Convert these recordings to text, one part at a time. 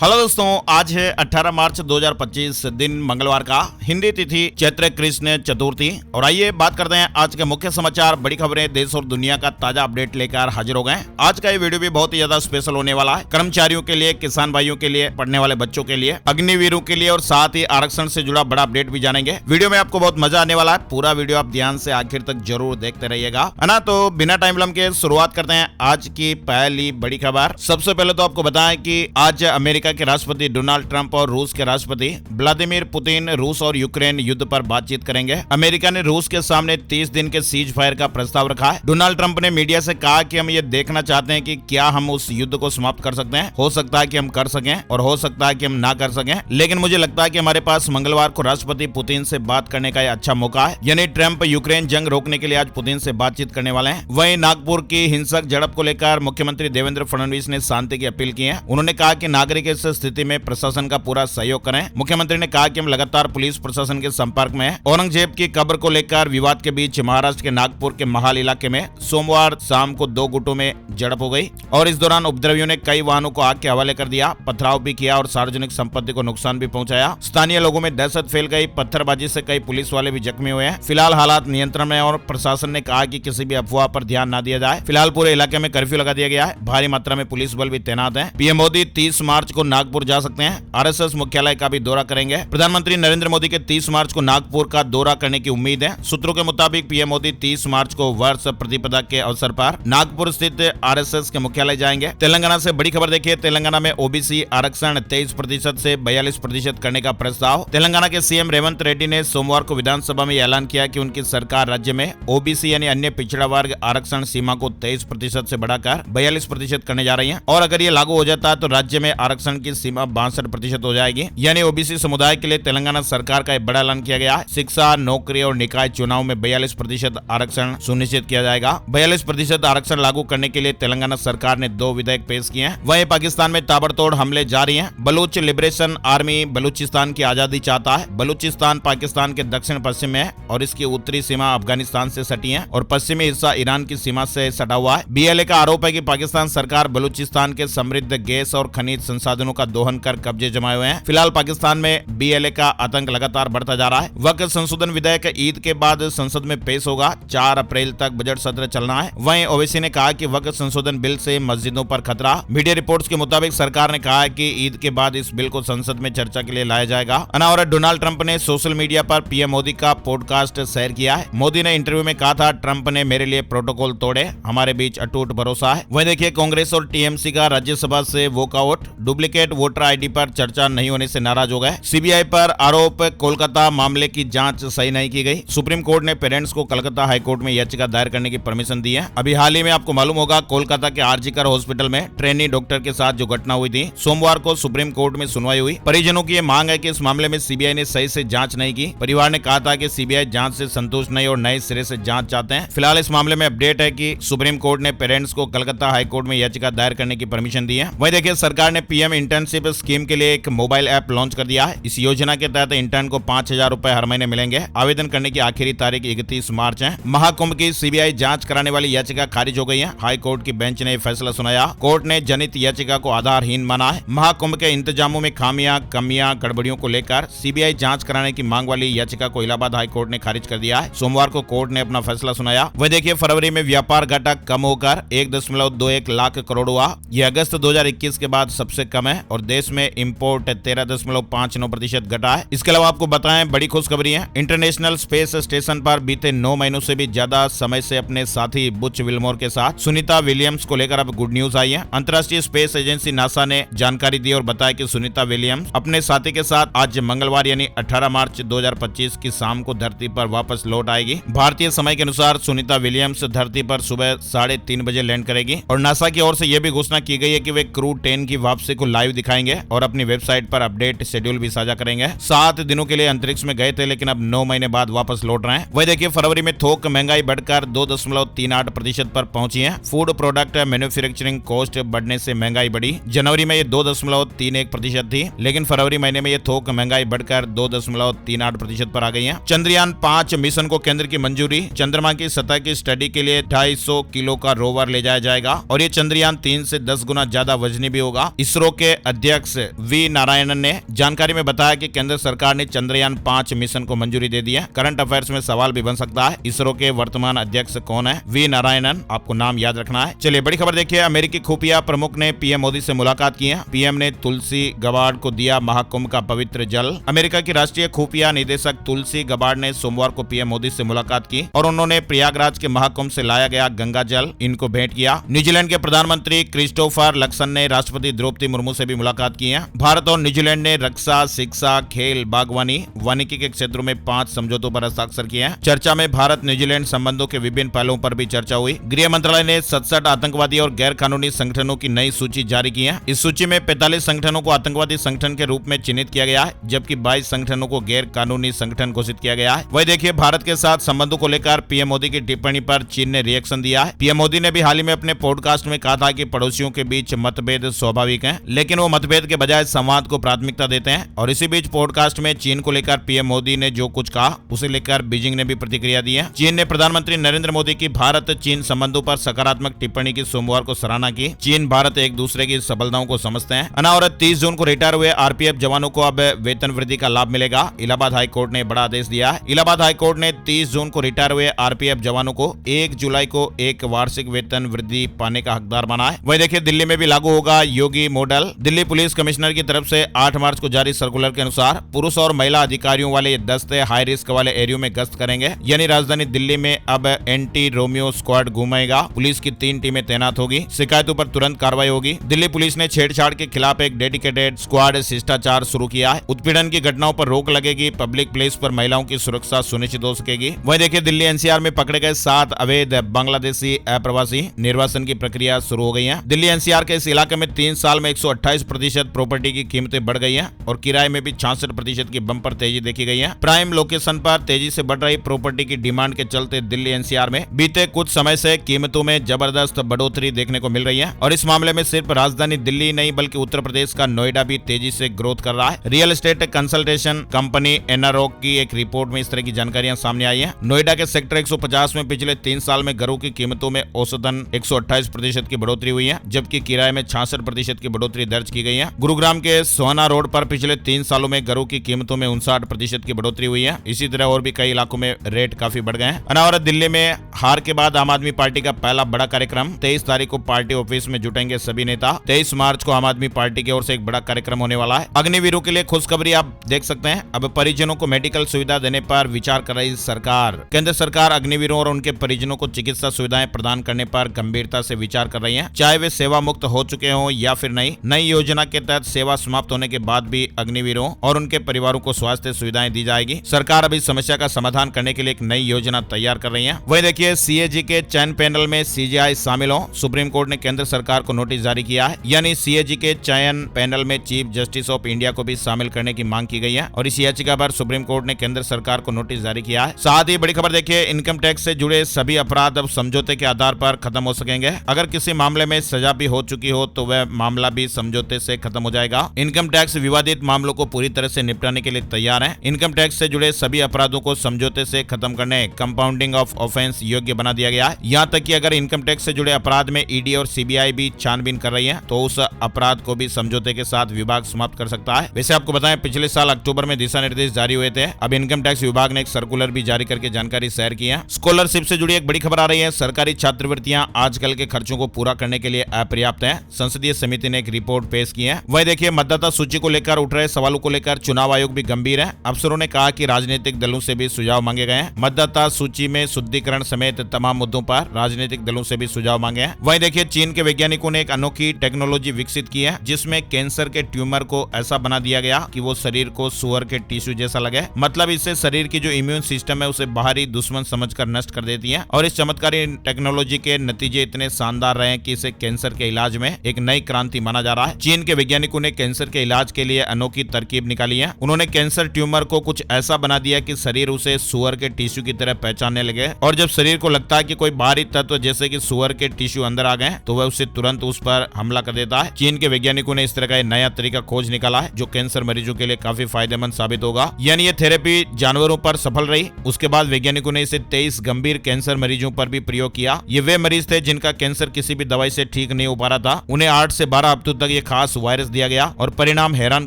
Hello दोस्तों, आज है 18 मार्च 2025 दिन मंगलवार का। हिंदी तिथि चैत्र कृष्ण चतुर्थी। और आइए बात करते हैं आज के मुख्य समाचार, बड़ी खबरें, देश और दुनिया का ताजा अपडेट लेकर हाजिर हो गए। आज का ये वीडियो भी बहुत ही ज्यादा स्पेशल होने वाला है। कर्मचारियों के लिए, किसान भाइयों के लिए, पढ़ने वाले बच्चों के लिए, अग्निवीरों के लिए और साथ ही आरक्षण से जुड़ा बड़ा अपडेट भी जानेंगे। वीडियो में आपको बहुत मजा आने वाला है। पूरा वीडियो आप ध्यान से आखिर तक जरूर देखते रहिएगा, है ना। तो बिना टाइम विलंब के शुरुआत करते हैं आज की पहली बड़ी खबर। सबसे पहले तो आपको बताएं कि आज अमेरिका के राष्ट्रपति डोनाल्ड ट्रंप और रूस के राष्ट्रपति व्लादिमीर पुतिन रूस और यूक्रेन युद्ध पर बातचीत करेंगे। अमेरिका ने रूस के सामने 30 दिन के सीज फायर का प्रस्ताव रखा है। डोनाल्ड ट्रंप ने मीडिया से कहा कि हम ये देखना चाहते हैं कि क्या हम उस युद्ध को समाप्त कर सकते हैं। हो सकता है कि हम कर सकें और हो सकता है कि हम ना कर सकें, लेकिन मुझे लगता है कि हमारे पास मंगलवार को राष्ट्रपति पुतिन से बात करने का अच्छा मौका है। यानी ट्रंप यूक्रेन जंग रोकने के लिए आज पुतिन से बातचीत करने वाले हैं। वहीं नागपुर की हिंसक झड़प को लेकर मुख्यमंत्री देवेंद्र फडणवीस ने शांति की अपील की है। उन्होंने कहा कि नागरिक इस स्थिति में प्रशासन का पूरा सहयोग करें। मुख्यमंत्री ने कहा कि हम लगातार पुलिस प्रशासन के संपर्क में हैं। औरंगजेब की कब्र को लेकर विवाद के बीच महाराष्ट्र के नागपुर के महाल इलाके में सोमवार शाम को 2 गुटों में झड़प हो गई और इस दौरान उपद्रवियों ने कई वाहनों को आग के हवाले कर दिया, पथराव भी किया और सार्वजनिक संपत्ति को नुकसान भी पहुंचाया। स्थानीय लोगों में दहशत फैल गई। पत्थरबाजी से कई पुलिस वाले भी जख्मी हुए हैं। फिलहाल हालात नियंत्रण में और प्रशासन ने कहा कि किसी भी अफवाह पर ध्यान न दिया जाए। फिलहाल पूरे इलाके में कर्फ्यू लगा दिया गया है। भारी मात्रा में पुलिस बल भी तैनात है। पीएम मोदी 30 मार्च को नागपुर जा सकते हैं। आरएसएस मुख्यालय का भी दौरा करेंगे। प्रधानमंत्री नरेंद्र मोदी के 30 मार्च को नागपुर का दौरा करने की उम्मीद है। सूत्रों के मुताबिक पीएम मोदी 30 मार्च को वर्ष प्रतिपदा के अवसर पर नागपुर स्थित आरएसएस के मुख्यालय जाएंगे। तेलंगाना से बड़ी खबर देखिए। तेलंगाना में ओबीसी आरक्षण 23% से 42% करने का प्रस्ताव। तेलंगाना के सीएम रेवंत रेड्डी ने सोमवार को विधानसभा में ऐलान किया कि उनकी सरकार राज्य में ओबीसी यानी अन्य पिछड़ा वर्ग आरक्षण सीमा को 23% से बढ़ाकर 42% करने जा रही है। और अगर ये लागू हो जाता है तो राज्य में आरक्षण की सीमा 62% हो जाएगी। यानी ओबीसी समुदाय के लिए तेलंगाना सरकार का एक बड़ा ऐलान किया गया है। शिक्षा, नौकरी और निकाय चुनाव में 42% आरक्षण सुनिश्चित किया जाएगा। 42% आरक्षण लागू करने के लिए तेलंगाना सरकार ने 2 विधेयक पेश किए हैं। वहीं पाकिस्तान में ताबड़तोड़ हमले जारी हैं। बलूच लिबरेशन आर्मी बलूचिस्तान की आजादी चाहता है। बलूचिस्तान पाकिस्तान के दक्षिण पश्चिम में है और इसकी उत्तरी सीमा अफगानिस्तान से सटी है और पश्चिमी हिस्सा ईरान की सीमा से सटा हुआ है। बीएलए का आरोप है कि पाकिस्तान सरकार बलूचिस्तान के समृद्ध गैस और खनिज संसाधनों का दोहन कर कब्जे जमाए हुए हैं। फिलहाल पाकिस्तान में बीएलए का आतंक लगातार बढ़ता जा रहा है। वक्त संशोधन विधेयक ईद के बाद संसद में पेश होगा। 4 अप्रैल तक बजट सत्र चलना है। वहीं ओवैसी ने कहा कि वक्त संशोधन बिल से मस्जिदों पर खतरा। मीडिया रिपोर्ट्स के मुताबिक सरकार ने कहा है कि ईद के बाद इस बिल को संसद में चर्चा के लिए लाया जाएगा। और डोनाल्ड ट्रंप ने सोशल मीडिया पर पीएम मोदी का पॉडकास्ट शेयर किया है। मोदी ने इंटरव्यू में कहा था, ट्रंप ने मेरे लिए प्रोटोकॉल तोड़े, हमारे बीच अटूट भरोसा है। वहीं देखिए, कांग्रेस और टीएमसी का राज्यसभा से वॉकआउट। डुप्लीकेट वोटर आईडी पर चर्चा नहीं होने से नाराज हो गए। सीबीआई पर आरोप, कोलकाता मामले की जांच सही नहीं की गई। सुप्रीम कोर्ट ने पेरेंट्स को कलकत्ता हाई कोर्ट में याचिका दायर करने की परमिशन दी है। अभी हाल ही में आपको मालूम होगा, कोलकाता के आरजीकर हॉस्पिटल में ट्रेनी डॉक्टर के साथ जो घटना हुई थी, सोमवार को सुप्रीम कोर्ट में सुनवाई हुई। परिजनों की यह मांग है कि इस मामले में सीबीआई ने सही से जांच नहीं की। परिवार ने कहा था कि सीबीआई जांच से संतुष्ट नहीं और नए सिरे से जांच चाहते हैं। फिलहाल इस मामले में अपडेट है कि सुप्रीम कोर्ट ने पेरेंट्स को कलकत्ता हाई कोर्ट में याचिका दायर करने की परमिशन दी है। वहीं देखिए, सरकार ने पीएम इंटर्नशिप स्कीम के लिए एक मोबाइल ऐप लॉन्च कर दिया है। इस योजना के तहत इंटर्न को 5,000 रुपए हर महीने मिलेंगे। आवेदन करने की आखिरी तारीख 31 मार्च है। महाकुंभ की सीबीआई जांच कराने वाली याचिका खारिज हो गई है। हाई कोर्ट की बेंच ने फैसला सुनाया। कोर्ट ने जनहित याचिका को आधारहीन माना है। महाकुंभ के इंतजामों में खामियां, कमियां, गड़बड़ियों को लेकर सीबीआई जांच कराने की मांग वाली याचिका को इलाहाबाद हाई कोर्ट ने खारिज कर दिया है। सोमवार को कोर्ट ने अपना फैसला सुनाया। वह देखिए, फरवरी में व्यापार घाटा कम होकर 1.21 लाख करोड़ हुआ। यह अगस्त 2021 के बाद सबसे कम है और देश में इंपोर्ट 13.59% घटा है। इसके अलावा आपको बताएं, बड़ी खुशखबरी है। इंटरनेशनल स्पेस स्टेशन पर बीते 9 महीनों से भी ज्यादा समय से अपने साथी बुच विल्मोर के साथ सुनीता विलियम्स को लेकर अब गुड न्यूज आई है। अंतर्राष्ट्रीय स्पेस एजेंसी नासा ने जानकारी दी और बताया कि सुनीता विलियम्स अपने साथी के साथ आज मंगलवार यानी 18 मार्च 2025 की शाम को धरती पर वापस लौट आएगी। भारतीय समय के अनुसार सुनीता विलियम्स धरती पर सुबह 3:30 बजे लैंड करेगी और नासा की ओर से यह भी घोषणा की गई है कि वे क्रू 10 की वापसी को लाइव दिखाएंगे और अपनी वेबसाइट पर अपडेट शेड्यूल भी साझा करेंगे। 7 दिनों के लिए अंतरिक्ष में गए थे, लेकिन अब 9 महीने बाद वापस लौट रहे हैं। वही देखिए, फरवरी में थोक महंगाई बढ़कर 2.38% पर पहुंची है। फूड प्रोडक्ट मैन्युफैक्चरिंग कॉस्ट बढ़ने से महंगाई बढ़ी। जनवरी में ये 2.31% थी, लेकिन फरवरी महीने में ये थोक महंगाई बढ़कर 2.38% पर आ गई है। चंद्रयान 5 मिशन को केंद्र की मंजूरी। चंद्रमा की सतह की स्टडी के लिए 250 किलो का रोवर ले जाया जाएगा और ये चंद्रयान 3 से 10 गुना ज्यादा वजनी भी होगा। इसरो के के अध्यक्ष वी नारायणन ने जानकारी में बताया कि केंद्र सरकार ने चंद्रयान 5 मिशन को मंजूरी दे दी है। करंट अफेयर्स में सवाल भी बन सकता है, इसरो के वर्तमान अध्यक्ष कौन है? वी नारायणन, आपको नाम याद रखना है। चलिए बड़ी खबर देखिए, अमेरिकी खुफिया प्रमुख ने पीएम मोदी से मुलाकात की है। पीएम ने तुलसी गबार्ड को दिया महाकुंभ का पवित्र जल। अमेरिका की राष्ट्रीय खुफिया निदेशक तुलसी गबार्ड ने सोमवार को पीएम मोदी से मुलाकात की और उन्होंने प्रयागराज के महाकुंभ से लाया गया गंगा जल इनको भेंट किया। न्यूजीलैंड के प्रधानमंत्री क्रिस्टोफर लक्सन ने राष्ट्रपति द्रौपदी मुर्मू से भी मुलाकात की है। भारत और न्यूजीलैंड ने रक्षा, शिक्षा, खेल, बागवानी, वानिकी के क्षेत्रों में 5 समझौतों पर हस्ताक्षर किए हैं। चर्चा में भारत न्यूजीलैंड संबंधों के विभिन्न पहलुओं पर भी चर्चा हुई। गृह मंत्रालय ने 67 आतंकवादी और गैर कानूनी संगठनों की नई सूची जारी की है। इस सूची में 45 संगठनों को आतंकवादी संगठन के रूप में चिन्हित किया गया है, जबकि 22 संगठनों को गैर कानूनी संगठन घोषित किया गया है। वही देखिए, भारत के साथ संबंधों को लेकर पीएम मोदी की टिप्पणी पर चीन ने रिएक्शन दिया है। पीएम मोदी ने भी हाल ही में अपने पॉडकास्ट में कहा था कि पड़ोसियों के बीच मतभेद स्वाभाविक हैं, लेकिन वो मतभेद के बजाय संवाद को प्राथमिकता देते हैं। और इसी बीच पॉडकास्ट में चीन को लेकर पीएम मोदी ने जो कुछ कहा उसे लेकर बीजिंग ने भी प्रतिक्रिया दी है। चीन ने प्रधानमंत्री नरेंद्र मोदी की भारत चीन संबंधों पर सकारात्मक टिप्पणी की सोमवार को सराहना की। चीन भारत एक दूसरे की सफलताओं को समझते हैं। अनावरत 30 जून को रिटायर हुए आरपीएफ जवानों को अब वेतन वृद्धि का लाभ मिलेगा। इलाहाबाद हाईकोर्ट ने बड़ा आदेश दिया है। इलाहाबाद हाईकोर्ट ने 30 जून को रिटायर हुए आरपीएफ जवानों को 1 जुलाई को एक वार्षिक वेतन वृद्धि पाने का हकदार बना है। वही देखिए, दिल्ली में भी लागू होगा योगी मॉडल। दिल्ली पुलिस कमिश्नर की तरफ से 8 मार्च को जारी सर्कुलर के अनुसार पुरुष और महिला अधिकारियों वाले दस्ते हाई रिस्क वाले एरियो में गश्त करेंगे। यानी राजधानी दिल्ली में अब एंटी रोमियो स्क्वाड घूमेगा। पुलिस की 3 टीमें तैनात होगी। शिकायतों पर तुरंत कार्रवाई होगी। दिल्ली पुलिस ने छेड़छाड़ के खिलाफ एक डेडिकेटेड स्क्वाड शिष्टाचार शुरू किया है। उत्पीड़न की घटनाओं पर रोक लगेगी। पब्लिक प्लेस पर महिलाओं की सुरक्षा सुनिश्चित हो सकेगी। वहीं देखिए, दिल्ली एनसीआर में पकड़े गए 7 अवैध बांग्लादेशी अप्रवासी निर्वासन की प्रक्रिया शुरू हो गई है। दिल्ली एनसीआर के इस इलाके में 3 साल में 128% प्रॉपर्टी की कीमतें बढ़ गई हैं और किराए में भी 66% की बम्पर तेजी देखी गई है। प्राइम लोकेशन पर तेजी से बढ़ रही प्रॉपर्टी की डिमांड के चलते दिल्ली एनसीआर में बीते कुछ समय से कीमतों में जबरदस्त बढ़ोतरी देखने को मिल रही है। और इस मामले में सिर्फ राजधानी दिल्ली नहीं बल्कि उत्तर प्रदेश का नोएडा भी तेजी से ग्रोथ कर रहा है। Real estate consultation company NRO की एक रिपोर्ट में इस तरह की जानकारियां सामने आई है। नोएडा के सेक्टर 150 में पिछले 3 साल में घरों की कीमतों में औसतन 128% की बढ़ोतरी हुई है, जबकि किराए में 66% की बढ़ोतरी दर्ज की गई है। गुरुग्राम के सोहना रोड पर पिछले 3 सालों में घरों की कीमतों में 59% की बढ़ोतरी हुई है। इसी तरह और भी कई इलाकों में रेट काफी बढ़ गए हैं। अनावरत दिल्ली में हार के बाद आम आदमी पार्टी का पहला बड़ा कार्यक्रम 23 तारीख को पार्टी ऑफिस में जुटेंगे सभी नेता। 23 मार्च को आम आदमी पार्टी की ओर से एक बड़ा कार्यक्रम होने वाला है। अग्निवीरों के लिए खुशखबरी आप देख सकते हैं। अब परिजनों को मेडिकल सुविधा देने पर विचार कर रही सरकार। केंद्र सरकार अग्निवीरों और उनके परिजनों को चिकित्सा सुविधाएं प्रदान करने पर गंभीरता से विचार कर रही है, चाहे वे सेवा मुक्त हो चुके हों या फिर नहीं। नई योजना के तहत सेवा समाप्त होने के बाद भी अग्निवीरों और उनके परिवारों को स्वास्थ्य सुविधाएं दी जाएगी। सरकार अभी समस्या का समाधान करने के लिए एक नई योजना तैयार कर रही है। वही देखिए, सीएजी के चयन पैनल में सीजीआई शामिल हो। सुप्रीम कोर्ट ने केंद्र सरकार को नोटिस जारी किया है, यानी सीएजी के चयन पैनल में चीफ जस्टिस ऑफ इंडिया को भी शामिल करने की मांग की गई है और इस याचिका पर सुप्रीम कोर्ट ने केंद्र सरकार को नोटिस जारी किया है। साथ ही बड़ी खबर देखिए, इनकम टैक्स से जुड़े सभी अपराध अब समझौते के आधार पर खत्म हो सकेंगे। अगर किसी मामले में सजा भी हो चुकी हो तो वह मामला भी समझौते से खत्म हो जाएगा। इनकम टैक्स विवादित मामलों को पूरी तरह से निपटाने के लिए तैयार है। इनकम टैक्स से जुड़े सभी अपराधों को समझौते से खत्म करने कंपाउंडिंग ऑफ ऑफेंस योग्य बना दिया गया है। यहाँ तक कि अगर इनकम टैक्स से जुड़े अपराध में ईडी और सीबीआई भी छानबीन कर रही है तो उस अपराध को भी समझौते के साथ विभाग समाप्त कर सकता है। वैसे आपको बताएं, पिछले साल अक्टूबर में दिशा निर्देश जारी हुए थे। अब इनकम टैक्स विभाग ने एक सर्कुलर भी जारी करके जानकारी शेयर की है। स्कॉलरशिप से जुड़ी एक बड़ी खबर आ रही है। सरकारी छात्रवृत्तियां आजकल के खर्चों को पूरा करने के लिए अपर्याप्त है। संसदीय समिति ने एक रिपोर्ट पेश की है। वही देखिए, मतदाता सूची को लेकर उठ रहे सवालों को लेकर चुनाव आयोग भी गंभीर है। अफसरों ने कहा कि राजनीतिक दलों से भी सुझाव मांगे गए हैं। मतदाता सूची में शुद्धिकरण समेत तमाम मुद्दों पर राजनीतिक दलों से भी सुझाव मांगे हैं। वहीं देखिए, चीन के वैज्ञानिकों ने एक अनोखी टेक्नोलॉजी विकसित की है जिसमें कैंसर के ट्यूमर को ऐसा बना दिया गया कि वो शरीर को सुअर के टिश्यू जैसा लगे। मतलब इससे शरीर की जो इम्यून सिस्टम है उसे बाहरी दुश्मन समझकर नष्ट कर देती है। और इस चमत्कारी टेक्नोलॉजी के नतीजे इतने शानदार रहे कि इसे कैंसर के इलाज में एक नई क्रांति माना जा रहा है। चीन के वैज्ञानिकों ने कैंसर के इलाज के लिए अनोखी तरकीब निकाली है। उन्होंने कैंसर ट्यूमर को कुछ ऐसा बना दिया कि शरीर उसे सुअर के टिश्यू की तरह पहचानने लगे और जब शरीर को लगता है कि कोई बाहरी तत्व जैसे कि सुअर के टिश्यू अंदर आ गए तो वह उसे तुरंत उस पर हमला कर देता है। चीन के वैज्ञानिकों ने इस तरह का एक नया तरीका खोज निकाला है जो कैंसर मरीजों के लिए काफी फायदेमंद साबित होगा। यानी ये थेरेपी जानवरों पर सफल रही। उसके बाद वैज्ञानिकों ने इसे 23 गंभीर कैंसर मरीजों पर भी प्रयोग किया। ये वे मरीज थे जिनका कैंसर किसी भी दवाई से ठीक नहीं हो पा रहा था। उन्हें 8 से 12 हफ्तों तक तक ये खास वायरस दिया गया और परिणाम हैरान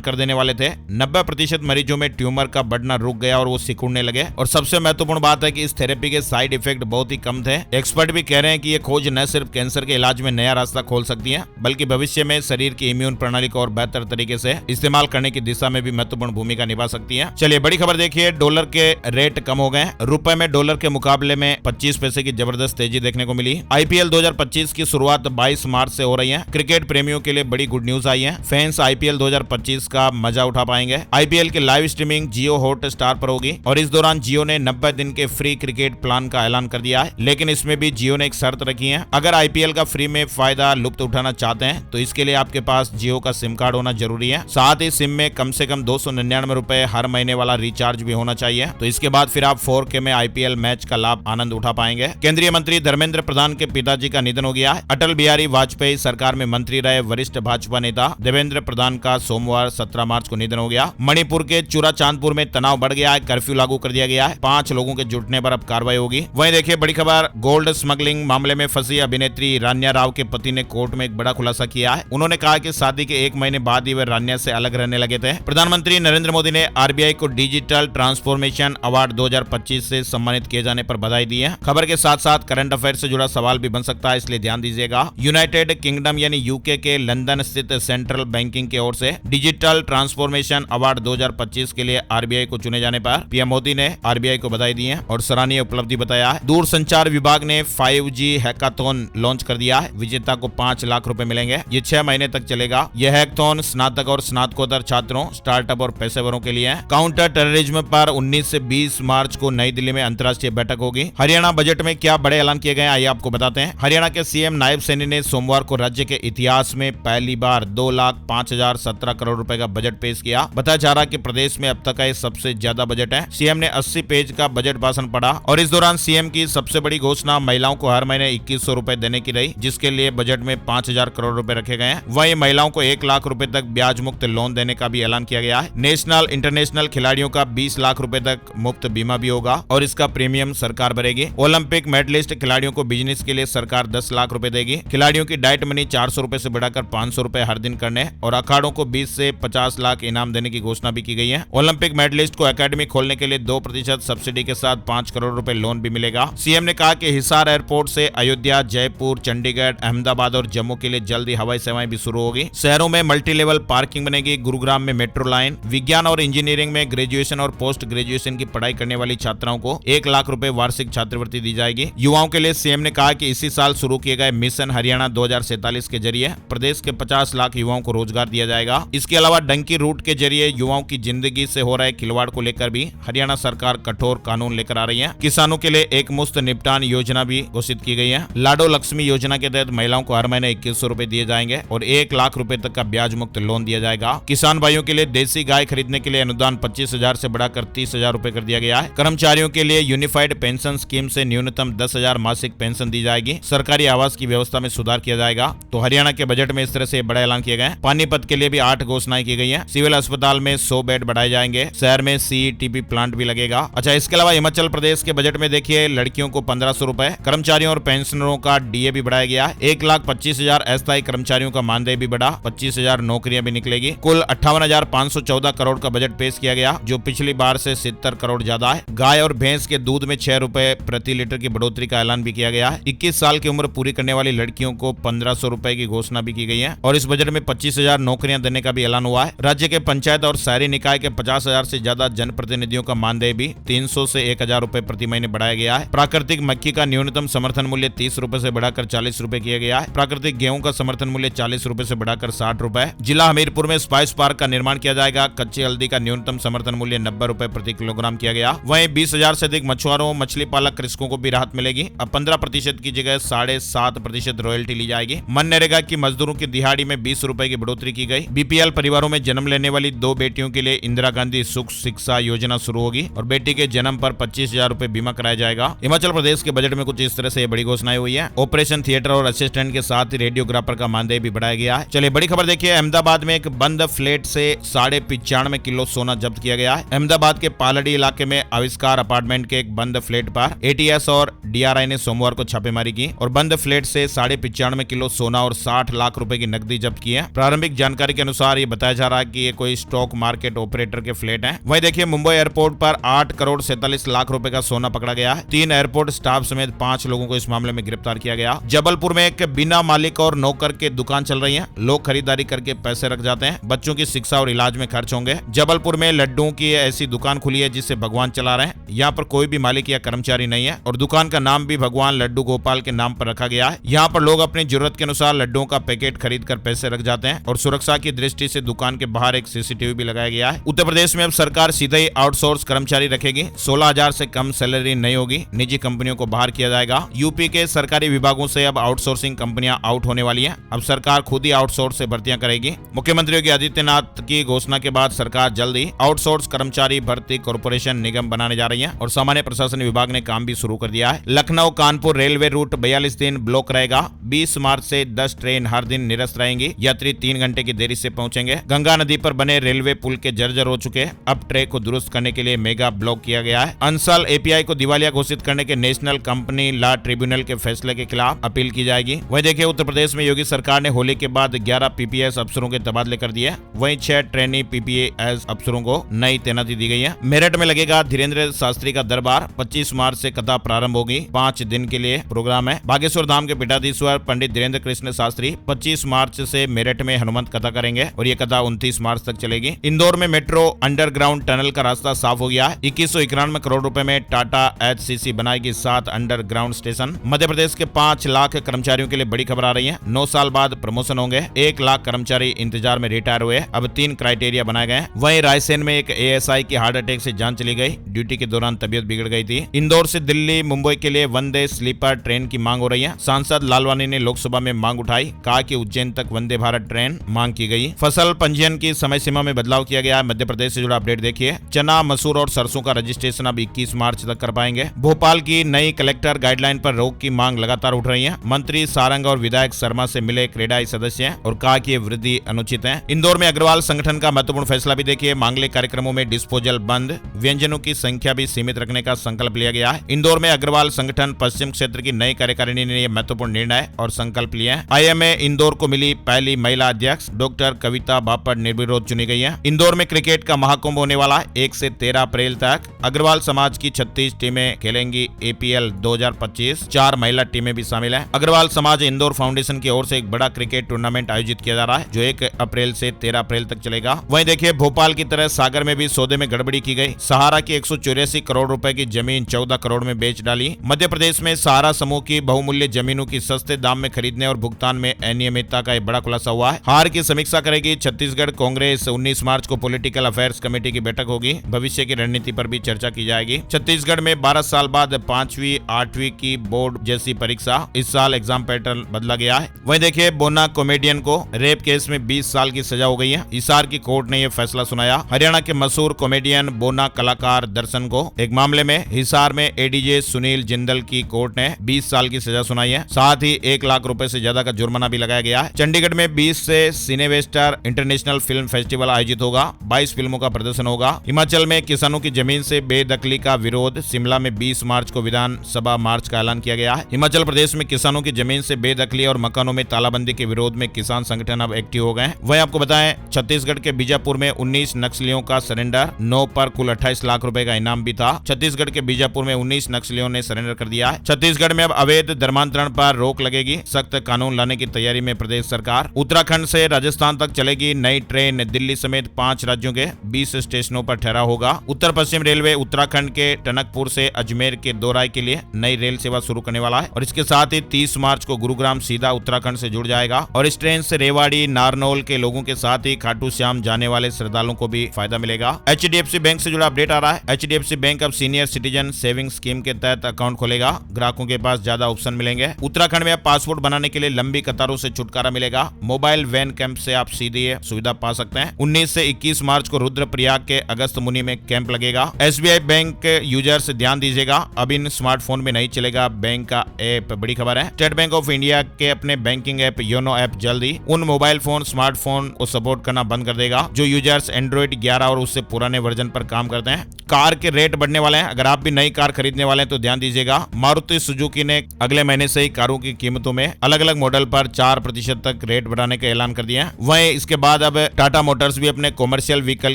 कर देने वाले थे। 90% मरीजों में ट्यूमर का बढ़ना रुक गया और वो सिकुड़ने लगे। और सबसे महत्वपूर्ण बात है कि इस थेरेपी के साइड इफेक्ट बहुत ही कम थे। एक्सपर्ट भी कह रहे हैं कि ये खोज न सिर्फ कैंसर के इलाज में नया रास्ता खोल सकती है, बल्कि भविष्य में शरीर की इम्यून प्रणाली को और बेहतर तरीके से इस्तेमाल करने की दिशा में भी महत्वपूर्ण भूमिका निभा सकती है। चलिए बड़ी खबर देखिए, डॉलर के रेट कम हो गए। रुपए में डॉलर के मुकाबले में 25 पैसे की जबरदस्त तेजी देखने को मिली। आईपीएल 2025 की शुरुआत 22 मार्च से हो रही है। क्रिकेट प्रेमियों के लिए बड़ी गुड न्यूज आई है। फैंस आईपीएल 2025 का मजा उठा पाएंगे। आईपीएल की लाइव स्ट्रीमिंग जियो हॉटस्टार पर होगी और इस दौरान जियो ने 90 दिन के फ्री क्रिकेट प्लान का ऐलान कर दिया है। लेकिन इसमें भी जियो ने एक शर्त रखी है, अगर आईपीएल का फ्री में फायदा लुत्फ उठाना चाहते हैं तो इसके लिए आपके पास जियो का सिम कार्ड होना जरूरी है। साथ ही सिम में कम से कम 299 रुपए हर महीने वाला रिचार्ज भी होना चाहिए। तो इसके बाद फिर आप 4K में आईपीएल मैच का लाभ आनंद उठा पाएंगे। केंद्रीय मंत्री धर्मेंद्र प्रधान के पिताजी का निधन हो गया है। अटल बिहारी वाजपेयी सरकार में मंत्री रहे वरिष्ठ भाजपा नेता देवेंद्र प्रधान का सोमवार 17 मार्च को निधन हो गया। मणिपुर के चूराचांदपुर में तनाव बढ़ गया है, कर्फ्यू लागू कर दिया गया है। 5 लोगों के जुटने पर अब कार्रवाई होगी। वहीं देखिए बड़ी खबर, गोल्ड स्मगलिंग मामले में फंसी अभिनेत्री रान्या राव के पति ने कोर्ट में एक बड़ा खुलासा किया है। उन्होंने कहा कि शादी के 1 महीने बाद ही वे रान्या से अलग रहने लगे थे। प्रधानमंत्री नरेंद्र मोदी ने आरबीआई को डिजिटल ट्रांसफॉर्मेशन अवार्ड 2025 से सम्मानित किए जाने पर बधाई दी है। खबर के साथ साथ करंट अफेयर से जुड़ा सवाल भी बन सकता है, इसलिए ध्यान दीजिएगा। यूनाइटेड किंगडम यानी यूके के लंदन स्थित सेंट्रल बैंकिंग की ओर से डिजिटल ट्रांसफॉर्मेशन अवार्ड 2025 के लिए आरबीआई को चुने जाने पर पीएम मोदी ने आरबीआई को बधाई दी है और सराहनीय उपलब्धि बताया है। दूरसंचार विभाग ने 5G हैकाथॉन लॉन्च कर दिया है। विजेता को 5 लाख रुपए मिलेंगे। ये 6 महीने तक चलेगा। यह हैकाथॉन स्नातक और स्नातकोत्तर छात्रों, स्टार्टअप और पेशेवरों के लिए है। काउंटर टेररिज्म पर 19 से 20 मार्च को नई दिल्ली में अंतर्राष्ट्रीय बैठक होगी। हरियाणा बजट में क्या बड़े ऐलान किए गए, आइए आपको बताते हैं। हरियाणा के सीएम नायब सैनी ने सोमवार को राज्य के इतिहास में पहली बार 2,05,017 करोड़ रुपए का बजट पेश किया। बताया जा रहा कि प्रदेश में अब तक का सबसे ज्यादा बजट है। सीएम ने 80 पेज का बजट भाषण पढ़ा और इस दौरान सीएम की सबसे बड़ी घोषणा महिलाओं को हर महीने 2100 रुपए देने की रही, जिसके लिए बजट में 5000 करोड़ रुपए रखे गए हैं। वहीं महिलाओं को 1 लाख रुपए तक ब्याज मुक्त लोन देने का भी ऐलान किया गया है। नेशनल इंटरनेशनल खिलाड़ियों का 20 लाख रुपए तक मुफ्त बीमा भी होगा और इसका प्रीमियम सरकार भरेगी। ओलंपिक मेडलिस्ट खिलाड़ियों को बिजनेस के लिए सरकार 10 लाख रुपए देगी। खिलाड़ियों की डाइट मनी 400 रुपए से बढ़ाकर 500 रुपए हर दिन करने और अखाड़ों को 20 से 50 लाख इनाम देने की घोषणा भी की गई है। ओलंपिक मेडलिस्ट को एकेडमी खोलने के लिए 2% सब्सिडी के साथ 5 करोड़ रुपए लोन भी मिलेगा। सीएम ने कहा कि हिसार एयरपोर्ट से अयोध्या, जयपुर, चंडीगढ़, अहमदाबाद और जम्मू के लिए जल्द ही हवाई सेवाएं भी शुरू होगी। शहरों में मल्टी लेवल पार्किंग बनेगी। गुरुग्राम में मेट्रो लाइन। विज्ञान और इंजीनियरिंग में ग्रेजुएशन और पोस्ट ग्रेजुएशन की पढ़ाई करने वाली छात्राओं को 1 लाख रुपए वार्षिक छात्रवृत्ति दी जाएगी। युवाओं के लिए सीएम ने कहा कि इसी साल शुरू किए गए मिशन हरियाणा 2047 के जरिए प्रदेश के 50 लाख युवाओं को रोजगार दिया जाएगा। इसके अलावा डंकी रूट के जरिए युवाओं की जिंदगी से हो रहे खिलवाड़ को लेकर भी हरियाणा सरकार कठोर कानून लेकर आ रही है। किसानों के लिए एक मुफ्त निपटान योजना भी घोषित की गई है। लाडो लक्ष्मी योजना के तहत महिलाओं को हर महीने 2100 रुपए दिए जाएंगे और 1 लाख रुपए तक का ब्याज मुक्त लोन दिया जाएगा। किसान भाइयों के लिए देसी गाय खरीदने के लिए अनुदान 25,000 से बढ़ाकर 30,000 रुपए कर दिया गया है। कर्मचारियों के लिए यूनिफाइड पेंशन स्कीम से न्यूनतम 10,000 मासिक पेंशन दी जाएगी। सरकारी आवास की व्यवस्था में सुधार किया जाएगा। तो हरियाणा के बजट में इस तरह से बड़ा ऐलान किया गया। पानीपत के लिए भी 8 घोषणाएं की गई है। सिविल अस्पताल में 100 बेड बढ़ाए जाएंगे। शहर में CETP प्लांट भी लगेगा। अच्छा, इसके अलावा हिमाचल प्रदेश के बजट में देखिए लड़कियों को 1500 रुपए, कर्मचारियों और पेंशनरों का DA भी बढ़ाया गया। 1,25,000 अस्थायी कर्मचारियों का मानदेय भी बढ़ा। 25,000 नौकरियां भी निकलेगी। कुल 58,514 करोड़ का बजट पेश किया गया, जो पिछली बार से 70 करोड़ ज्यादा है। गाय और भैंस के दूध में 6 रुपए प्रति लीटर की बढ़ोतरी का ऐलान भी किया गया है। 21 साल की उम्र पूरी करने वाली लड़कियों को 1500 रुपए की घोषणा भी की गई है और इस बजट में 25,000 नौकरियां देने का भी ऐलान हुआ है। राज्य के पंचायत और शहरी निकाय के 50,000 से ज्यादा जनप्रतिनिधियों का मानदेय भी 300 से 1,000 रुपए प्रति महीने बढ़ाया गया है। प्राकृतिक मक्की का न्यूनतम समर्थन मूल्य 30 रुपए से बढ़ाकर 40 रुपए किया गया है। प्राकृतिक गेहूं का समर्थन मूल्य 40 रुपए से बढ़ाकर 60 रुपए। जिला हमीरपुर में स्पाइस पार्क का निर्माण किया जाएगा। कच्ची हल्दी का न्यूनतम समर्थन मूल्य 90 रुपए प्रति किलोग्राम किया गया। वहीं 20,000 से अधिक मछुआरों, मछली पालक कृषकों को भी राहत मिलेगी। अब 15% की जगह 7.5% रॉयल्टी ली जाएगी। मनरेगा की मजदूरों की दिहाड़ी में 20 रुपए की बढ़ोतरी की गई। BPL परिवारों में जन्म लेने वाली 2 बेटियों के लिए इंदिरा गांधी सुख शिक्षा योजना शुरू होगी और बेटी के जन्म पर 25,000 रुपए बीमा कराया जाएगा। हिमाचल प्रदेश के बजट में कुछ इस तरह से बड़ी घोषणाएं हुई है। ऑपरेशन थिएटर और असिस्टेंट के साथ ही रेडियोग्राफर का मानदेय भी बढ़ाया गया है। चलिए बड़ी खबर देखिए, अहमदाबाद में एक बंद फ्लैट से 95.5 किलो सोना जब्त किया गया है। अहमदाबाद के पालड़ी इलाके में आविष्कार अपार्टमेंट के एक बंद फ्लैट पर ATS और DRI ने सोमवार को छापेमारी की और बंद फ्लैट से 95.5 किलो सोना और 60 लाख रुपए की नकदी नकदी जब्त की है। प्रारंभिक जानकारी के अनुसार ये बताया जा रहा है कि ये कोई स्टॉक मार्केट ऑपरेटर के फ्लैट हैं। वहीं देखिए मुंबई एयरपोर्ट पर 8 करोड़ 47 लाख रुपए का सोना पकड़ा गया है। 3 एयरपोर्ट स्टाफ समेत 5 लोगों को इस मामले में गिरफ्तार किया गया। जबलपुर में एक बिना मालिक और नौकर के दुकान चल रही है। लोग खरीदारी करके पैसे रख जाते हैं, बच्चों की शिक्षा और इलाज में खर्च होंगे। जबलपुर में लड्डुओं की ऐसी दुकान खुली है जिसे भगवान चला रहे हैं। यहाँ पर कोई भी मालिक या कर्मचारी नहीं है और दुकान का नाम भी भगवान लड्डू गोपाल के नाम पर रखा गया है। यहाँ पर लोग अपनी जरूरत के अनुसार लड्डुओं का पैकेट खरीद कर पैसे रख जाते हैं और सुरक्षा की दृष्टि से दुकान के बाहर एक सीसीटीवी भी लगाया गया है। उत्तर प्रदेश में अब सरकार सीधे ही आउटसोर्स कर्मचारी रखेगी। 16,000 से कम सैलरी नहीं होगी। निजी कंपनियों को बाहर किया जाएगा। यूपी के सरकारी विभागों से अब आउटसोर्सिंग कंपनियां आउट होने वाली हैं। अब सरकार खुद ही आउटसोर्स से भर्तियां करेगी। मुख्यमंत्री योगी आदित्यनाथ की घोषणा के बाद सरकार जल्द ही आउटसोर्स कर्मचारी भर्ती कॉर्पोरेशन निगम बनाने जा रही है और सामान्य प्रशासन विभाग ने काम भी शुरू कर दिया है। लखनऊ कानपुर रेलवे रूट 42 दिन ब्लॉक रहेगा। 20 मार्च से 10 ट्रेन हर दिन निरस्त रहेंगी। यात्री 3 घंटे की देरी से पहुंचेंगे। गंगा नदी पर बने रेलवे पुल के जर्जर हो चुके हैं। अब ट्रैक को दुरुस्त करने के लिए मेगा ब्लॉक किया गया है। अंसल एपीआई को दिवालिया घोषित करने के नेशनल कंपनी लॉ ट्रिब्यूनल के फैसले के खिलाफ अपील की जाएगी। वहीं देखिए उत्तर प्रदेश में योगी सरकार ने होली के बाद 11 पीपीएस अफसरों के तबादले कर दिए। वहीं 6 ट्रेनी पीपीएस अफसरों को नई तैनाती दी गई है। मेरठ में लगेगा धीरेन्द्र शास्त्री का दरबार। 25 मार्च से कथा प्रारंभ होगी। 5 दिन के लिए प्रोग्राम है। बागेश्वर धाम के पीठाधीश्वर पंडित धीरेन्द्र कृष्ण शास्त्री 25 मार्च से मेरठ में हनुमंत कथा करेंगे और ये कथा 29 मार्च तक चलेगी। इंदौर में मेट्रो अंडरग्राउंड टनल का रास्ता साफ हो गया है। 2191 करोड़ रुपए में टाटा एचसीसी बनाएगी 7 अंडरग्राउंड स्टेशन। मध्य प्रदेश के 5 लाख कर्मचारियों के लिए बड़ी खबर आ रही है। 9 साल बाद प्रमोशन होंगे। 1 लाख कर्मचारी इंतजार में रिटायर हुए। अब 3 क्राइटेरिया बनाए गए। वहीं रायसेन में एक एएसआई की हार्ट अटैक से जान चली गई। ड्यूटी के दौरान तबियत बिगड़ गई थी। इंदौर से दिल्ली मुंबई के लिए वंदे स्लीपर ट्रेन की मांग हो रही है। सांसद लालवानी ने लोकसभा में मांग उठाई। कहा कि उज्जैन तक वंदे भारत ट्रेन मांग की गई। फसल पंजीयन की समय सीमा में बदलाव किया गया है। मध्य प्रदेश से जुड़ा अपडेट देखिए। चना मसूर और सरसों का रजिस्ट्रेशन अब 21 मार्च तक कर पाएंगे। भोपाल की नई कलेक्टर गाइडलाइन पर रोक की मांग लगातार उठ रही है। मंत्री सारंग और विधायक शर्मा से मिले क्रेडाई सदस्य और कहा कि ये वृद्धि अनुचित है। इंदौर में अग्रवाल संगठन का महत्वपूर्ण फैसला भी देखिए। मांगलिक कार्यक्रमों में डिस्पोजल बंद। व्यंजनों की संख्या भी सीमित रखने का संकल्प लिया गया है। इंदौर में अग्रवाल संगठन पश्चिम क्षेत्र की नई कार्यकारिणी ने यह महत्वपूर्ण निर्णय और संकल्प लिए हैं। आईएमए इंदौर को मिली पहली महिला अध्यक्ष। डॉक्टर कविता बापट निर्विरोध चुनी गई है। इंदौर में क्रिकेट का महाकुंभ होने वाला है 1 से 13 अप्रैल तक। अग्रवाल समाज की 36 टीमें खेलेंगी एपीएल 2025। 4 महिला टीमें भी शामिल हैं। अग्रवाल समाज इंदौर फाउंडेशन की ओर से एक बड़ा क्रिकेट टूर्नामेंट आयोजित किया जा रहा है जो 1 अप्रैल से 13 अप्रैल तक चलेगा। वहीं देखिए भोपाल की तरह सागर में भी सौदे में गड़बड़ी की गई। सहारा की 184 करोड़ रुपए की जमीन 14 करोड़ में बेच डाली। मध्य प्रदेश में सहारा समूह की बहुमूल्य जमीनों की सस्ते दाम में खरीदने और भुगतान में अनियमितता का एक बड़ा खुलासा हुआ है। हार की समीक्षा करेगी छत्तीसगढ़ कांग्रेस। 19 मार्च को पॉलिटिकल अफेयर्स कमेटी की बैठक होगी। भविष्य की रणनीति पर भी चर्चा की जाएगी। छत्तीसगढ़ में 12 साल बाद 5वीं 8वीं की बोर्ड जैसी परीक्षा। इस साल एग्जाम पैटर्न बदला गया है। वहीं देखिए बोना कॉमेडियन को रेप केस में 20 साल की सजा हो गई है। हिसार की कोर्ट ने यह फैसला सुनाया। हरियाणा के मशहूर कॉमेडियन बोना कलाकार दर्शन को एक मामले में हिसार में एडीजे सुनील जिंदल की कोर्ट ने 20 साल की सजा सुनाई है। साथ ही 1 लाख रुपए से ज्यादा का जुर्माना भी लगाया गया है। चंडीगढ़ में 20 से सिनेवेस्टर इंटरनेशनल फिल्म फेस्टिवल आयोजित होगा। 22 फिल्मों का प्रदर्शन होगा। हिमाचल में किसानों की जमीन से बेदखली का विरोध। शिमला में 20 मार्च को विधानसभा मार्च का ऐलान किया गया है। हिमाचल प्रदेश में किसानों की जमीन से बेदखली और मकानों में तालाबंदी के विरोध में किसान संगठन अब एक्टिव हो गए हैं। वहीं आपको बताएं छत्तीसगढ़ के बीजापुर में 19 नक्सलियों का सरेंडर। 9 पर कुल 28 लाख रुपए का इनाम भी था। छत्तीसगढ़ के बीजापुर में 19 नक्सलियों ने सरेंडर कर दिया है। छत्तीसगढ़ में अब अवैध धर्मांतरण पर रोक लगेगी। सख्त कानून लाने की तैयारी में प्रदेश सरकार। उत्तराखंड से राजस्थान तक चलेगी नई ट्रेन। दिल्ली समेत 5 राज्यों के 20 स्टेशनों पर ठहराव होगा। उत्तर पश्चिम रेलवे उत्तराखंड के टनकपुर से अजमेर के दोराई के लिए नई रेल सेवा शुरू करने वाला है और इसके साथ ही 30 मार्च को गुरुग्राम सीधा उत्तराखंड से जुड़ जाएगा और इस ट्रेन से रेवाड़ी नारनौल के लोगों के साथ ही खाटू श्याम जाने वाले श्रद्धालुओं को भी फायदा मिलेगा। एचडीएफसी बैंक से जुड़ा अपडेट आ रहा है। एचडीएफसी बैंक अब सीनियर सिटीजन सेविंग स्कीम के तहत अकाउंट खोलेगा। ग्राहकों के पास ज्यादा ऑप्शन मिलेंगे। उत्तराखंड में अब पासपोर्ट बनाने के लिए लंबी कतारों से छुटकारा मिलेगा। मोबाइल वैन कैंप से आप सीधे ये सुविधा पा सकते हैं। 19 से 21 मार्च को रुद्रप्रयाग के अगस्त मुनि में कैंप लगेगा। एसबीआई बैंक यूजर्स ध्यान दीजिएगा, अब इन स्मार्टफोन में नहीं चलेगा बैंक का ऐप। बड़ी खबर है। स्टेट बैंक ऑफ इंडिया के अपने बैंकिंग ऐप योनो ऐप जल्दी उन मोबाइल फोन स्मार्टफोन को सपोर्ट करना बंद कर देगा जो यूजर्स एंड्रॉइड 11 और उससे पुराने वर्जन पर काम करते हैं। कार के रेट बढ़ने वाले हैं। अगर आप भी नई कार खरीदने वाले हैं तो ध्यान दीजिएगा। मारुति सुजुकी ने अगले महीने से ही कारों की कीमतों में अलग अलग मॉडल पर 4% तक रेट बढ़ाने का ऐलान कर दिया है। वहीं इसके बाद अब टाटा मोटर्स भी अपने कॉमर्शियल व्हीकल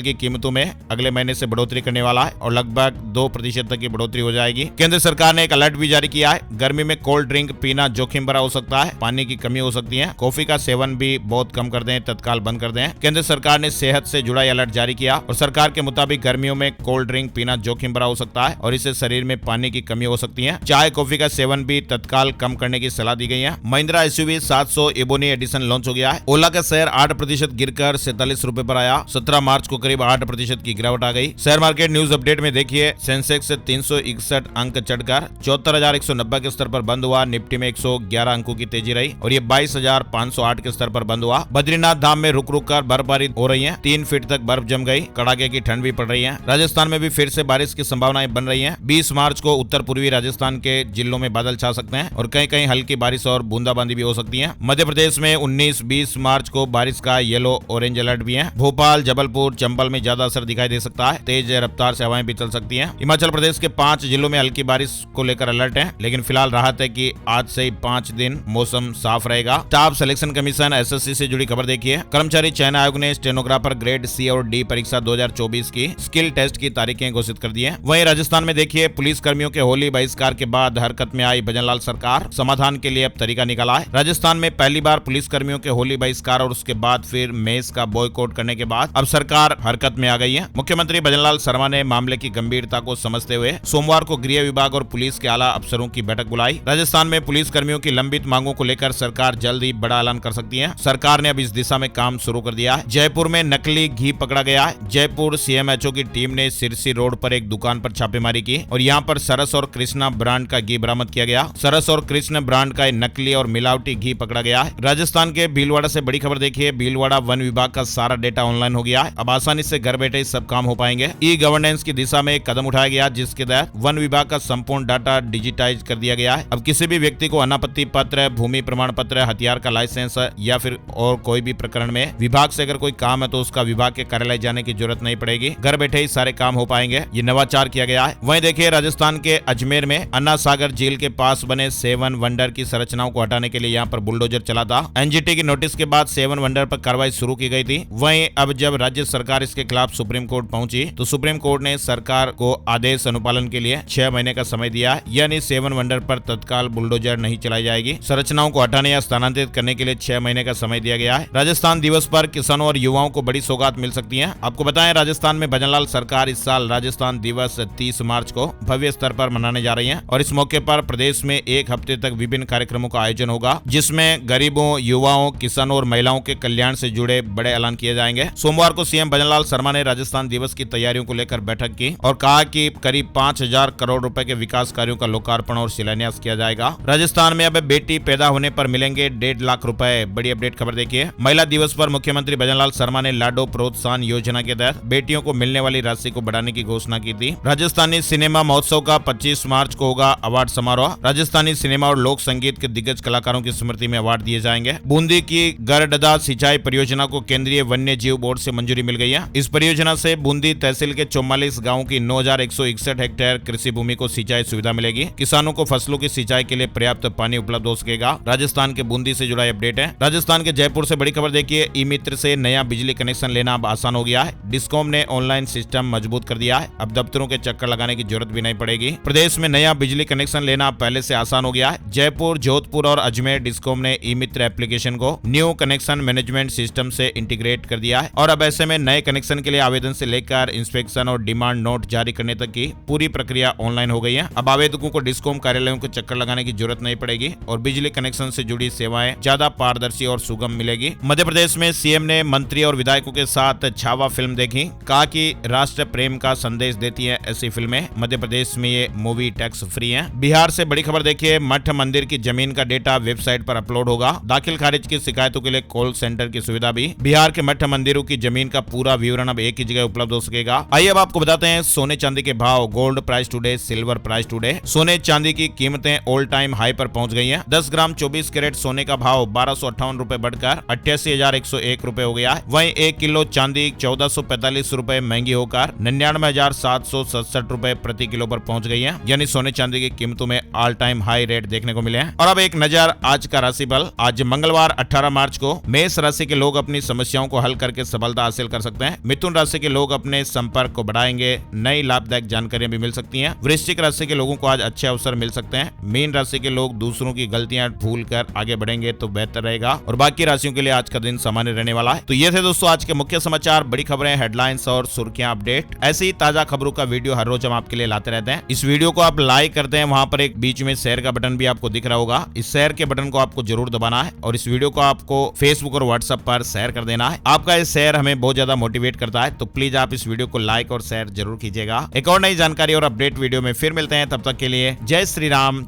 की कीमतों में अगले महीने से बढ़ोतरी करने वाला है और लगभग 2% तक की बढ़ोतरी हो जाएगी। केंद्र सरकार ने एक अलर्ट भी जारी किया है। गर्मी में कोल्ड ड्रिंक पीना जोखिम भरा हो सकता है, पानी की कमी हो सकती है, कॉफी का सेवन भी बहुत कम कर दें, तत्काल बंद कर दें। केंद्र सरकार ने सेहत से जुड़ा अलर्ट जारी किया और सरकार के मुताबिक गर्मियों में कोल्ड ड्रिंक पीना जोखिम भरा हो सकता है और इससे शरीर में पानी की कमी हो सकती है। चाय कॉफी का सेवन भी तत्काल कम करने की सलाह दी गई है। Mahindra SUV 700 ebony edition launch हो गया है। ओला का शेयर 8% गिरकर 47 रुपए पर आया। 17 मार्च को करीब 8% की गिरावट आ गई। शेयर मार्केट न्यूज अपडेट में देखिए, सेंसेक्स 361 अंक चढ़कर 74,190 के स्तर पर बंद हुआ। निफ्टी में 111 अंकों की तेजी रही और ये 22,508 के स्तर पर बंद हुआ। बद्रीनाथ धाम में रुक रुक कर बर्फबारी हो रही है। 3 फीट तक बर्फ जम गई। कड़ाके की ठंड भी पड़ रही है। राजस्थान में भी फिर से बारिश की संभावनाएं बन रही हैं। 20 मार्च को उत्तर पूर्वी राजस्थान के जिलों में बादल छा सकते हैं और कहीं कहीं हल्की बारिश और बूंदाबांदी भी हो सकती है। मध्य प्रदेश में 19-20 मार्च को बारिश का येलो ऑरेंज अलर्ट भी है। भोपाल, जबलपुर, चंबल में ज्यादा असर दिखाई दे सकता है। तेज रफ्तार से हवाएं भी चल सकती हैं। हिमाचल प्रदेश के 5 जिलों में हल्की बारिश को लेकर अलर्ट है, लेकिन फिलहाल राहत है कि आज से ही 5 दिन मौसम साफ रहेगा। स्टाफ सिलेक्शन कमीशन एसएससी से जुड़ी खबर देखिए। कर्मचारी चयन आयोग ने स्टेनोग्राफर ग्रेड सी और डी परीक्षा 2024 की स्किल टेस्ट की तारीखें घोषित कर दी है। वहीं राजस्थान में देखिए, पुलिस कर्मियों के होली बहिष्कार के बाद हरकत में आई भजनलाल सरकार। समाधान के लिए अब तरीका निकाला है। राजस्थान में पहली बार पुलिस कर्मियों के होली बहिष्कार और उसके बाद फिर मेस का बॉयकॉट करने के बाद अब सरकार हरकत में आ गई है। मुख्यमंत्री भजनलाल शर्मा ने मामले की गंभीरता को समझते हुए सोमवार को गृह विभाग और पुलिस के आला अफसरों की बैठक बुलाई। राजस्थान में पुलिस कर्मियों की लंबित मांगों को लेकर सरकार जल्द ही बड़ा ऐलान कर सकती है। सरकार ने अब इस दिशा में काम शुरू कर दिया है। जयपुर में नकली घी पकड़ा गया है। जयपुर सीएमएचओ की टीम ने सिरसी रोड पर एक दुकान पर छापेमारी की और यहाँ पर सरस और कृष्णा ब्रांड का घी बरामद किया गया। सरस और कृष्ण ब्रांड का नकली और मिलावटी घी पकड़ा गया है। राजस्थान के भीलवाड़ा से बड़ी खबर देखिए। भीलवाड़ा वन विभाग का सारा डेटा ऑनलाइन हो गया है। अब आसानी से घर बैठे सब काम हो पाएंगे। ई गवर्नेंस की दिशा में एक कदम उठाया गया, जिसके तहत वन विभाग का संपूर्ण डाटा डिजिटाइज कर दिया गया है। अब किसी भी व्यक्ति को अनापत्ति पत्र, भूमि प्रमाण पत्र, हथियार का लाइसेंस या फिर और कोई भी प्रकरण में विभाग से अगर कोई काम है तो उसका विभाग के कार्यालय जाने की जरूरत नहीं पड़ेगी। घर बैठे ही सारे काम हो पाएंगे। ये नवाचार किया गया है। वहीं देखिए, राजस्थान के अजमेर में अन्ना सागर झील के पास बने 7 वंडर की संरचनाओं को हटाने के लिए यहाँ पर बुलडोजर चला था। एनजीटी की नोटिस के बाद 7 वंडर पर कार्रवाई शुरू की गई थी। वहीं अब जब राज्य सरकार इसके खिलाफ सुप्रीम कोर्ट पहुंची तो सुप्रीम कोर्ट ने सरकार को आदेश अनुपालन के लिए 6 महीने का समय दिया है। यानी 7 वंडर पर तत्काल बुलडोजर नहीं चलाई जाएगी। संरचनाओं को हटाने या स्थानांतरित करने के लिए 6 महीने का समय दिया गया है। राजस्थान दिवस पर किसानों और युवाओं को बड़ी सौगात मिल सकती है। आपको बताएं, राजस्थान में भजनलाल सरकार इस साल राजस्थान दिवस 30 मार्च को भव्य स्तर पर मनाने जा रही है और इस मौके पर प्रदेश में 1 हफ्ते तक विभिन्न कार्यक्रमों का आयोजन होगा, जिसमें गरीबों, युवाओं, किसानों और महिलाओं के कल्याण से जुड़े बड़े ऐलान किए जाएंगे। सोमवार को सीएम भजनलाल शर्मा ने राजस्थान दिवस की तैयारियों को लेकर बैठक की और कहा कि करीब 5,000 करोड़ रुपए के विकास कार्यों का लोकार्पण और शिलान्यास किया जाएगा। राजस्थान में अब बेटी पैदा होने पर मिलेंगे 1.5 लाख रुपए। बड़ी अपडेट खबर देखिए। महिला दिवस पर मुख्यमंत्री भजनलाल शर्मा ने लाडो प्रोत्साहन योजना के तहत बेटियों को मिलने वाली राशि को बढ़ाने की घोषणा की थी। राजस्थानी सिनेमा महोत्सव का 25 मार्च को होगा अवार्ड समारोह। राजस्थानी सिनेमा और लोक संगीत के दिग्गज कलाकारों की स्मृति में अवार्ड दिए जाएंगे। बूंदी की गरडदा सिंचाई परियोजना को केंद्रीय वन्य जीव बोर्ड से मंजूरी मिल गई है। इस परियोजना से बूंदी तहसील के 44 गाँव की 9,161 हेक्टेयर कृषि भूमि को सिंचाई सुविधा मिलेगी। किसानों को फसलों की सिंचाई के लिए पर्याप्त पानी उपलब्ध हो सकेगा। राजस्थान के बूंदी से जुड़ा अपडेट है। राजस्थान के जयपुर से बड़ी खबर देखिए। ई मित्र से नया बिजली कनेक्शन लेना अब आसान हो गया है। डिस्कॉम ने ऑनलाइन सिस्टम मजबूत कर दिया है। अब दफ्तरों के चक्कर लगाने की जरूरत भी नहीं पड़ेगी। प्रदेश में नया बिजली कनेक्शन लेना पहले से आसान हो गया है। जयपुर, जोधपुर और अजमेर डिस्कॉम ने ई मित्र एप्लीकेशन को न्यू कनेक्शन मैनेजमेंट सिस्टम से इंटीग्रेट कर दिया है और अब ऐसे में नए कनेक्शन के लिए आवेदन से लेकर इंस्पेक्शन और डिमांड नोट जारी करने तक की पूरी प्रक्रिया ऑनलाइन हो गई है। अब आवेदकों को डिस्कॉम कार्यालयों को चक्कर लगाने की जरूरत नहीं पड़ेगी और बिजली कनेक्शन से जुड़ी सेवाएं ज्यादा पारदर्शी और सुगम मिलेगी। मध्य प्रदेश में सीएम ने मंत्री और विधायकों के साथ छावा फिल्म देखी। कहा कि राष्ट्र प्रेम का संदेश देती है ऐसी फिल्में। मध्य प्रदेश में ये मूवी टैक्स फ्री है। बिहार से बड़ी खबर देखिए। मठ मंदिर की जमीन का डेटा वेबसाइट पर अपलोड होगा। दाखिल खारिज की शिकायतों के लिए कॉल सेंटर की सुविधा भी। बिहार के मठ मंदिरों की जमीन का पूरा विवरण अब एक ही जगह उपलब्ध हो सकेगा। आइए अब आपको बताते हैं सोने चांदी के भाव। Gold price today, silver price today. सोने चांदी की कीमतें ऑल टाइम हाई पर पहुंच गई हैं। 10 ग्राम 24 कैरेट सोने का भाव 1258 रुपए बढ़कर 88,101 रुपए हो गया है। वहीं 1 किलो चांदी 1445 रुपए महंगी होकर ₹9767 प्रति किलो पर पहुंच गई है, यानी सोने चांदी की कीमतों में ऑल टाइम हाई रेट देखने को मिले हैं। और अब एक नजर आज का राशिफल। आज मंगलवार 18 मार्च को मेष राशि के लोग अपनी समस्याओं को हल करके सफलता हासिल कर सकते हैं। मिथुन राशि के लोग अपने संपर्क को बढ़ाएंगे, नई लाभदायक जानकारियां भी मिल सकती हैं। वृश्चिक राशि के लोगों को आज अच्छे अवसर मिल सकते हैं। मीन राशि के लोग दूसरों की गलतियां भूलकर आगे बढ़ेंगे तो बेहतर रहेगा। और बाकी राशियों के लिए आज का दिन सामान्य रहने वाला है। तो ये थे दोस्तों आज के मुख्य समाचार, बड़ी खबरें, हेडलाइंस और सुर्खियां अपडेट। ऐसी ही ताजा खबरों का वीडियो हर रोज हम आपके लिए लाते रहते हैं। इस वीडियो को आप लाइक करते हैं, वहां पर एक बीच में शेयर का बटन भी आपको दिख रहा होगा। इस शेयर के बटन को आपको जरूर दबाना है और इस वीडियो को आपको फेसबुक और व्हाट्सएप पर शेयर कर देना है। आपका इस शेयर हमें बहुत ज्यादा मोटिवेट करता है, तो प्लीज आप इस वीडियो को लाइक और शेयर जरूर कीजिएगा। एक और नई जानकारी और अपडेट वीडियो में फिर मिलते हैं, तब तक के लिए जय श्री राम।